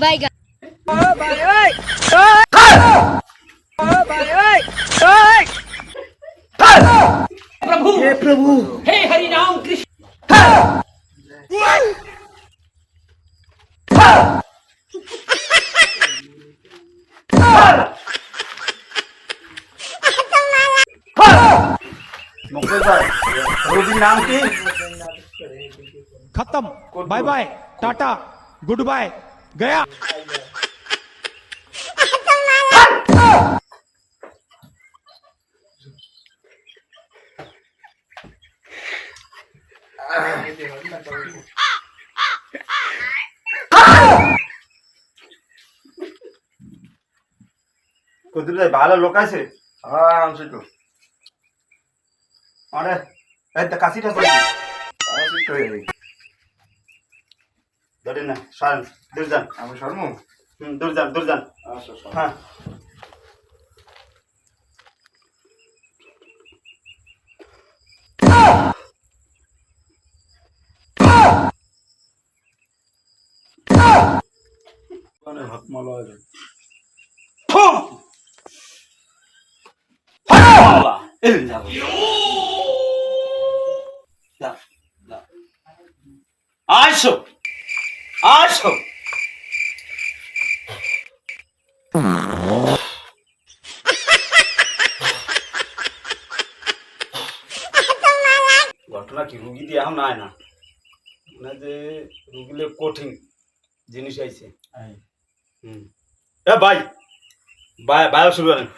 বাইগা प्रभु हे प्रभु हे हरि नाम कृष्ण मुकेश भाई रोगी नाम की खत्म bye bye tata goodbye गया কুদ্দুস ভাই ভালো লোক আছে হ্যাঁ আনছি তো আরে এই তো কাশিটা কই আসি তো এই ধরে না সার দূর যান আমি শর্মু দূর যান আচ্ছা হ্যাঁ মানে হাত মালা আছে আসো আসো ঘটনা কি রুগী দিয়ে এখন নাই না মানে যে রুগীলে কঠিন জিনিস আইছে এ ভাই ভাই ভাই শুরু করেন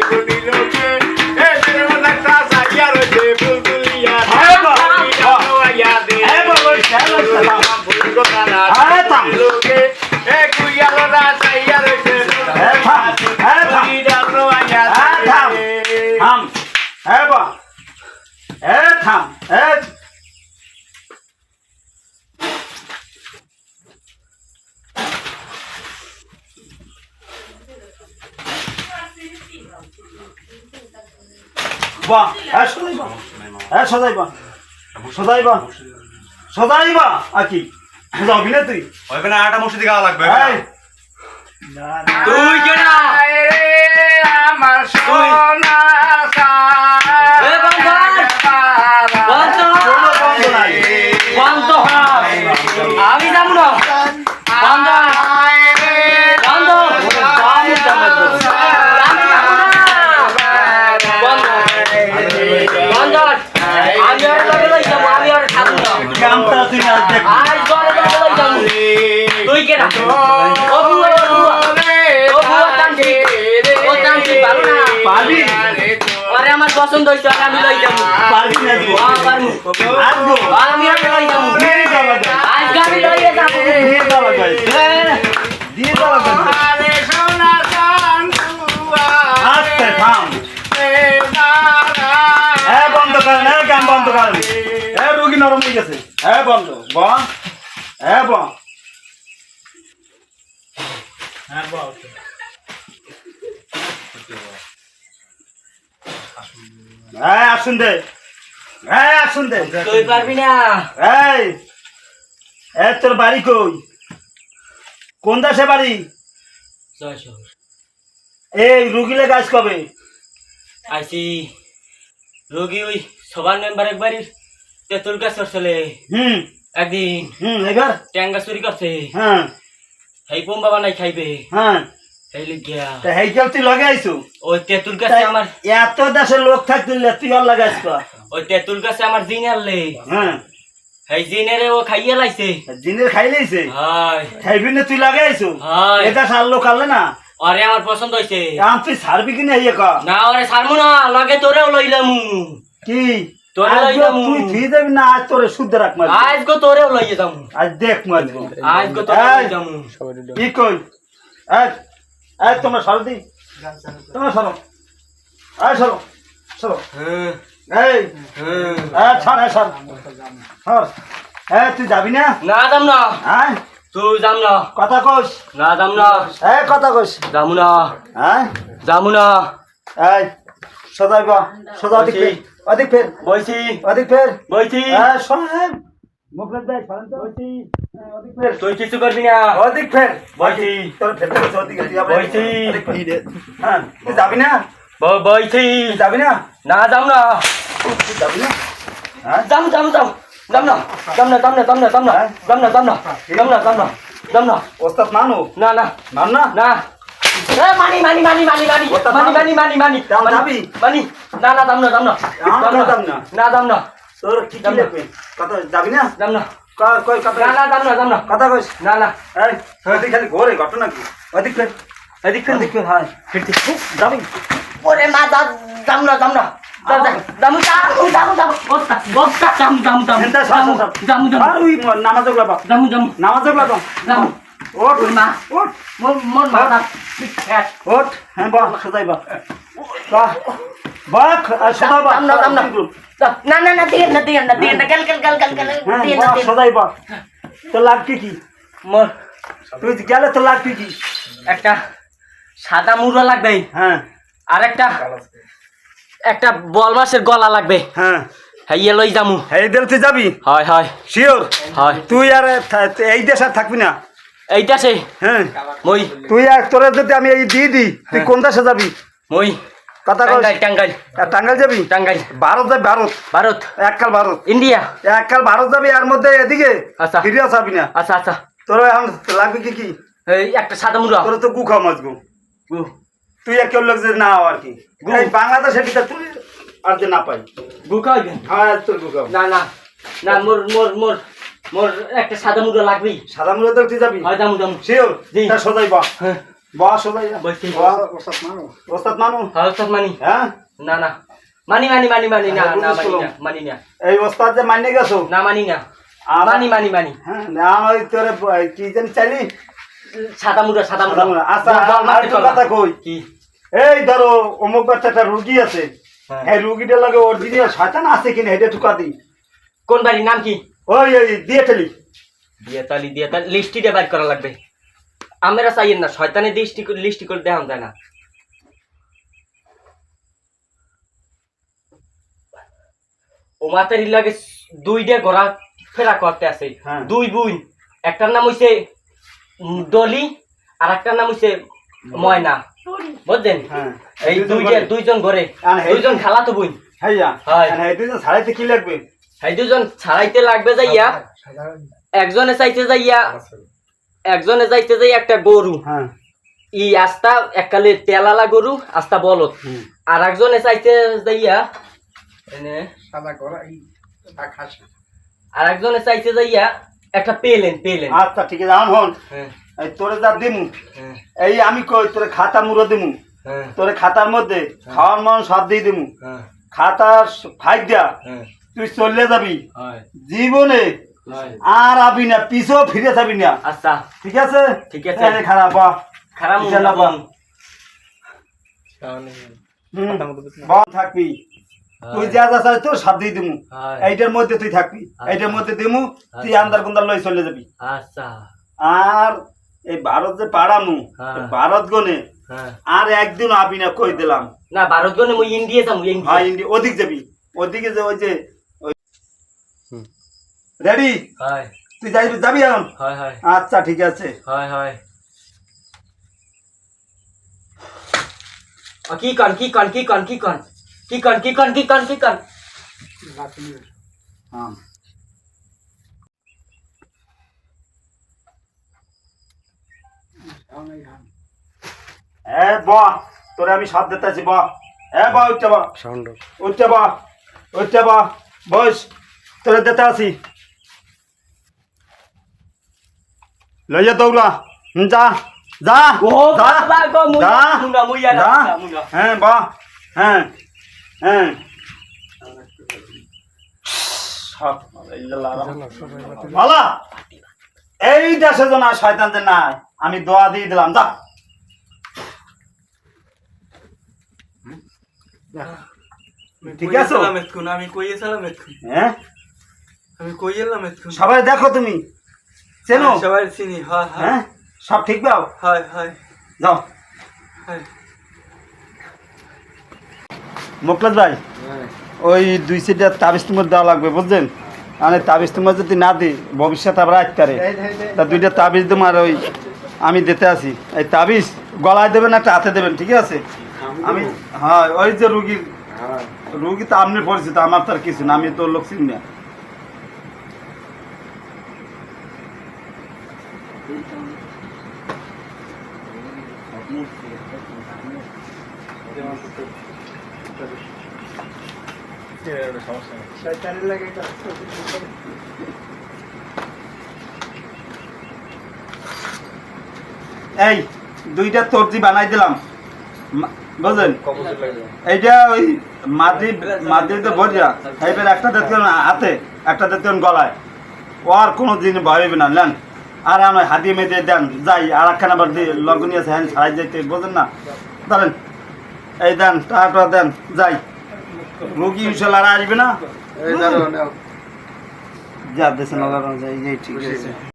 ফুল সদাইবা আকি যাবি না তুই ওইখানে আটা মসজিদ গাওয়া লাগবে তুই কেনা আমার সোনা এ বন্ধ বন্ধ কোনো বন্ধ নাই বন্ধ আমি যাবো না বন্ধ বন্ধ আমি যাবো বন্ধ বন্ধ আমি আর লগে লই যাবো আমি আর খাবো না কামটা তুই আজ দেখ আজ ঘরে লগে লই যাবো তুই কেনা ও বুয়া টানছি ভালো না পারবি আরে আমার পছন্দ হইছে আমি লই যাবো পারবি না তুই পারমু আসবো আমি আর লই যাবো দিয়ে যাওয়া যায় আজ গাড়ি লইয়ে যাবো দিয়ে যাওয়া যায় দিয়ে যাওয়া যায় আস্তে থাম বন্ধ করেন গান বন্ধ করেন রোগী নরম হয়ে গেছে বন্ধ ব ব আসুন দে আসুন দে তুই পারবি না তোর বাড়ি কই কোন দেশে বাড়ি এই রুগীলে কাজ কবে আইসি রোগী ওই সবার মেম্বার একবারই তেতুল গাছ চলে একদিন এবার ট্যাঙ্গা চুরি করছে হ্যাঁ হেই বোম্বা বানাই খাইবে হ্যাঁ হেই লিখিয়া হেইকেল তুই লগে আইসু ওই তেতুল গাছে আমার এত দেশের লোক থাকতে তুই আর লাগাইছ ওই তেতুল গাছে আমার জিন আনলে হ্যাঁ হেই জিনেরে ও খাইয়ে লাইছে জিনের খাই লাইছে হাই খাইবি না তুই লাগাই আইসু হাই এটা সার লোক আনলে না আরে আমার পছন্দ হইছে তুই সারবি কিনা ইয়ে কা না ওরে ছাড়মু না লগে তোরেও লইলামু কি তোরে আজ লই যামু। তুই ফি দেবি না আজ তোরে শুদ্ধ রাখ মারবি আজ গো তোরেও লইয়ে যামু আজ দেখ মারবো আজ গো তোরেও লই যামু কি কই তোমরা সরো দি তোমরা সরো সরো সরো এই ছাড় ছাড় তুই যাবি না না যাম না হ্যাঁ তুই যাম না কথা কস না যাম না কথা কস যামু না হ্যাঁ যামু না এই সদাই বা সদা অধিক ফের অধিক ফের বইছি অধিক ফের বইছি শোনেন মুখের দেখ শোনেন তো বইছি অধিক ফের তুই কিছু করবি না অধিক ফের বইছি তোর ফেরতে গেছে অধিক তুই আবার বইছি। হ্যাঁ তুই যাবি না বইছি তুই যাবি না না যাম না তুই যাবি না হ্যাঁ যাম যাম যাম যাম না যাম না যাম না যাম না যাম না যাম না যাম না যাম না যাম না যাম না ওস্তাদ মানো না না মান না না এ মানি মানি মানি মানি মানি ওটা মানি মানি মানি মানি যাও, যাবি? মানি না না যাম না যাম না আমরা যাম না। না যাম না তোর কি কি লাগবে কথা যাবি না যাম না কই কথা না না যাম না যাম না কথা কইস না না এই তুই খালি ঘরে ঘটনা কি অধিক ফের এদিক অধিক ফের হ্যাঁ যাবি ওরে মা যাম না যাম না যামু যামু যামু যামু বস্তা বস্তা যামু যামু যামু এন্টা সব সব যামু যামু আর ওই নামাজ গলা বা যামু যামু নামাজ গলা তো যামু ওঠ ওর মা ওঠ মন মাথা ওঠ হ্যাঁ বা সদাই বা বাহ সদাই বা যাম না না না না দিয়ে না দিয়ে না দিয়ে না গেল গেল গেল গেল গেল হ্যাঁ দিয়ে না বাহ সদাই বা তো লাগবে কি মোর তুই গেলে তো লাগবে কি একটা সাদা মুড়া লাগবে হ্যাঁ আর একটা বল মাছের গলা লাগবে হ্যাঁ হাইয়ে লই যামু এই দিল তুই যাবি হয় হয় শিওর হয় তুই আর এই দেশ আর থাকবি না এইটাছে হ্যাঁ মই তুই আর তোরা যদি আমি এই দিয়ে দিই তুই কোন দেশে যাবি মই কথা কস টাঙ্গাইল টাঙ্গাইল টাঙ্গাইল যাবি টাঙ্গাইল ভারত যাবি ভারত ভারত এককাল ভারত ইন্ডিয়া এককাল ভারত যাবি আর মধ্যে এদিকে আচ্ছা। ফিরে যাবি না আচ্ছা আচ্ছা তোর এখন লাগবে কি কি এই একটা সাদা মুড়া তোর তো গু খাওয়া মাছ গু তুই আর কেউ লোক যে না আর কি এই বাংলাদেশের ভিতরে তুই আর যে না পাই বুকাইবে হ্যাঁ তোর গু খাও না না না মোর মোর মোর মোর একটা সাদা মুড়া লাগবেই সাদা মুড়ে তো তুই যাবি হয় যামু যামু শিওর জি। তা সদাই বা হ্যাঁ বা সদাই বলছি। ওস্তাদ মানু হয় সব মানি হ্যাঁ না না মানি মানি মানি মানি না হ্যাঁ, না বুঝতে মানি না পারলাম। মানি না এই ওস্তাদ যে মাইনে গেছো না মানি না মানি মানি মানি হ্যাঁ আমার তোরে কি জানি চাইলি সাদা মুড়া আচ্ছা আর একটা কথা কই কি এই ধরো অমুক বাচ্চাটা রুগী আছে হ্যাঁ। এই রুগীটার লাগে অরিজিনাল শয়তান আছে কিনা এটা ঠুকা দিই কোন বাড়ির নাম কি ওই ওই দিয়ে ঠেলি দিয়াতালি লিস্টিটা বাইর করা লাগবে আমরা চাইয়েন না শয়তানের লিস্টি করে দেখান যায় না ও মাতারির লাগে দুইটা ঘোরা ফেরা করতে আছে হ্যাঁ। দুই বুই একটার নাম হইছে ডলি আর একটার নাম হইছে ময়না বুঝছেন হ্যাঁ এই দুইজন ঘরে আর এই- দুইজন খালা তো বুই হ্যাঁ হয়। এই দুজন ছাড়াইতে কি লাগবে এই দুজন ছাড়াইতে লাগবে যাইয়া একজনে চাইতে যাইয়া একটা গরু হ্যাঁ ই আস্তা এককালে তেলালা গরু আস্তা বলত আর একজনে চাইতে যাইয়া এনে আর একজনে চাইতে যাইয়া একটা পেলেন আচ্ছা ঠিক আছে এখন হন হ্যাঁ এই তোরে যা দিমু হ্যাঁ এই আমি কই তোরে খাতা মুড়ো দিমু হ্যাঁ তোরে খাতার মধ্যে খাওয়ার মান সব দিয়ে দিমু হ্যাঁ খাতা ফাইক দিয়া হ্যাঁ তুই চলে যাবি হয় জীবনে হয় আর আবি না পিছও ফিরে যাবি না আচ্ছা ঠিক আছে ঠিক আছে। এই খারাপ বা খারাপ বিশাল বা বল থাকবি তুই যা যা চাই তোর সব দিয়ে দিমু হয়। এইটার মধ্যে তুই থাকবি এইটার মধ্যে দিমু তুই আন্দার কুন্দার লই চলে যাবি আচ্ছা আর এই ভারত যে পাড়ামু হ্যাঁ। ভারত গনে হ্যাঁ আর একদিন আবি না কই দিলাম না ভারত গনে মুই ইন্ডিয়া যাবো হয় ইন্ডিয়া ইন্ডিয়া ওদিক যাবি ওদিকে যে ওই যে রেডি হয় তুই যাবি এখন হয় হয় আচ্ছা ঠিক আছে হয় হয় কি কন হ্যাঁ তোরে আমি সব দিতেছি উঠতে বা বস তোরে দিতে আসি লইয়া দৌড়া যা যা ও যা, বাবা গো যা, মুইয়া যা। হ্যাঁ বা হ্যাঁ হ্যাঁ ভালো এই দেশে যেন আর শয়তান যে নাই আমি দোয়া দিয়ে দিলাম যা ঠিক আছে আমি কই এলাম এক্ষুন হ্যাঁ আমি কই এলাম এক্ষুন সবাই দেখো তুমি চেনো সবাই চিনি হয় হয় হ্যাঁ সব ঠিক পাও হয় হয় যাও হয় মোকলাদ ভাই ওই 2 সিটার তাবিজ তোমার দেওয়া লাগবে বুঝছেন মানে তাবিজ তোমার যদি না দিই ভবিষ্যৎ আবার আজ পারে তা 2টা তাবিজ তোমার ওই আমি দিতে আসি এই তাবিজ গলায় দেবেন একটা হাতে দেবেন ঠিক আছে আমি হ্যাঁ ওই যে রুগী তো আপনি পরিচিত আমার তো আর কিছু না আমি তো লোক চিনি না এই 2টা তরজি বানাই দিলাম বুঝলেন এইটা ওই মাদ্রিদে ভরিয়া এইবার একটা দেখতেন হাতে একটা দেখতেন গলায় ও আর কোনো দিন ভাবিবে না নেন আর আমার হাতিয়ে মেয়েদের দেন যাই আর একখান আবার লগনি আছে হ্যাঁ ছাড়াই যাইতে বোঝেন না ধরেন এই দেন টাকা দেন যাই রোগী ইনশাল্লাহ আর আসবে না যা দেশেন ঠিক আছে